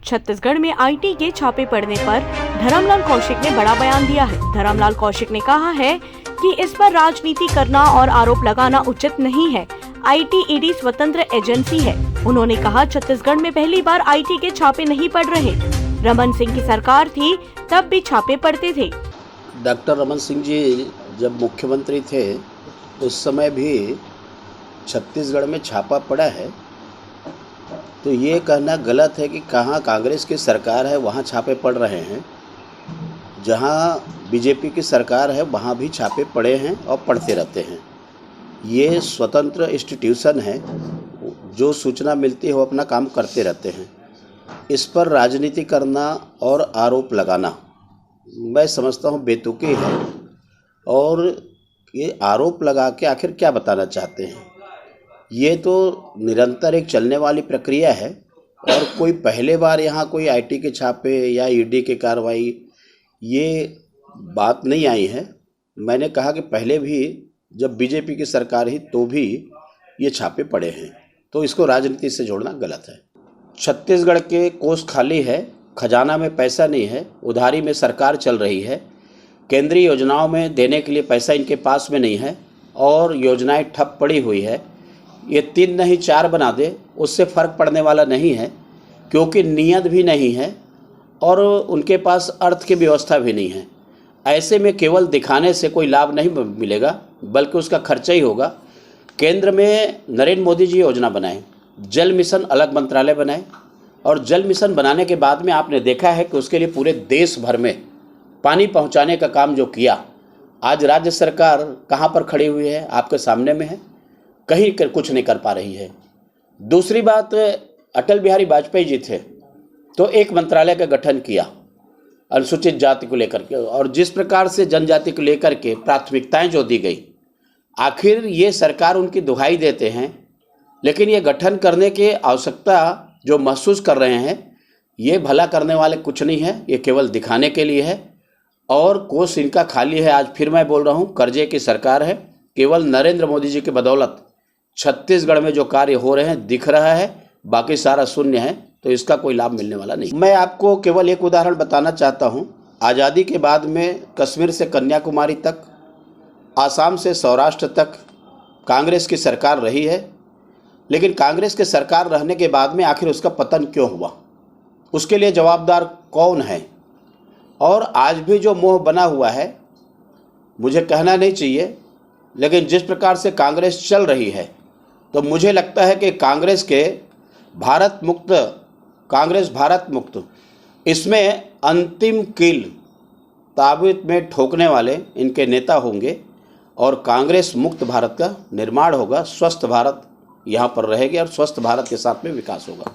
छत्तीसगढ़ में आईटी के छापे पड़ने पर धर्मलाल कौशिक ने बड़ा बयान दिया है। धर्मलाल कौशिक ने कहा है कि इस पर राजनीति करना और आरोप लगाना उचित नहीं है। आईटी ईडी स्वतंत्र एजेंसी है। उन्होंने कहा, छत्तीसगढ़ में पहली बार आईटी के छापे नहीं पड़ रहे। रमन सिंह की सरकार थी तब भी छापे पड़ते थे। डॉक्टर रमन सिंह जी जब मुख्यमंत्री थे उस समय भी छत्तीसगढ़ में छापा पड़ा है, तो ये कहना गलत है कि कहाँ कांग्रेस की सरकार है वहाँ छापे पड़ रहे हैं। जहाँ बीजेपी की सरकार है वहाँ भी छापे पड़े हैं और पड़ते रहते हैं। ये स्वतंत्र इंस्टीट्यूशन है, जो सूचना मिलती है वो अपना काम करते रहते हैं। इस पर राजनीति करना और आरोप लगाना मैं समझता हूँ बेतुकी है। और ये आरोप लगा के आखिर क्या बताना चाहते हैं? ये तो निरंतर एक चलने वाली प्रक्रिया है और कोई पहले बार यहाँ कोई आईटी के छापे या ईडी की कार्रवाई ये बात नहीं आई है। मैंने कहा कि पहले भी जब बीजेपी की सरकार ही तो भी ये छापे पड़े हैं, तो इसको राजनीति से जोड़ना गलत है। छत्तीसगढ़ के कोष खाली है, खजाना में पैसा नहीं है, उधारी में सरकार चल रही है, केंद्रीय योजनाओं में देने के लिए पैसा इनके पास में नहीं है और योजनाएं ठप पड़ी हुई है। ये 3 नहीं 4 बना दे उससे फ़र्क पड़ने वाला नहीं है, क्योंकि नियत भी नहीं है और उनके पास अर्थ की व्यवस्था भी नहीं है। ऐसे में केवल दिखाने से कोई लाभ नहीं मिलेगा, बल्कि उसका खर्चा ही होगा। केंद्र में नरेंद्र मोदी जी योजना बनाए, जल मिशन अलग मंत्रालय बनाए और जल मिशन बनाने के बाद में आपने देखा है कि उसके लिए पूरे देश भर में पानी पहुंचाने का काम जो किया, आज राज्य सरकार कहां पर खड़ी हुई है? आपके सामने में है, कहीं कुछ नहीं कर पा रही है। दूसरी बात, अटल बिहारी वाजपेयी जी थे तो एक मंत्रालय का गठन किया अनुसूचित जाति को लेकर के, और जिस प्रकार से जनजाति को लेकर के प्राथमिकताएं जो दी गई, आखिर ये सरकार उनकी दुहाई देते हैं, लेकिन ये गठन करने की आवश्यकता जो महसूस कर रहे हैं, ये भला करने वाले कुछ नहीं है, ये केवल दिखाने के लिए है और कोष इनका खाली है। आज फिर मैं बोल रहा हूँ, कर्जे की सरकार है। केवल नरेंद्र मोदी जी की बदौलत छत्तीसगढ़ में जो कार्य हो रहे हैं दिख रहा है, बाकी सारा शून्य है, तो इसका कोई लाभ मिलने वाला नहीं। मैं आपको केवल एक उदाहरण बताना चाहता हूँ। आज़ादी के बाद में कश्मीर से कन्याकुमारी तक, आसाम से सौराष्ट्र तक कांग्रेस की सरकार रही है, लेकिन कांग्रेस की सरकार रहने के बाद में आखिर उसका पतन क्यों हुआ, उसके लिए जवाबदार कौन है? और आज भी जो मोह बना हुआ है, मुझे कहना नहीं चाहिए, लेकिन जिस प्रकार से कांग्रेस चल रही है, तो मुझे लगता है कि कांग्रेस भारत मुक्त इसमें अंतिम कील ताबूत में ठोकने वाले इनके नेता होंगे और कांग्रेस मुक्त भारत का निर्माण होगा। स्वस्थ भारत यहाँ पर रहेगी और स्वस्थ भारत के साथ में विकास होगा।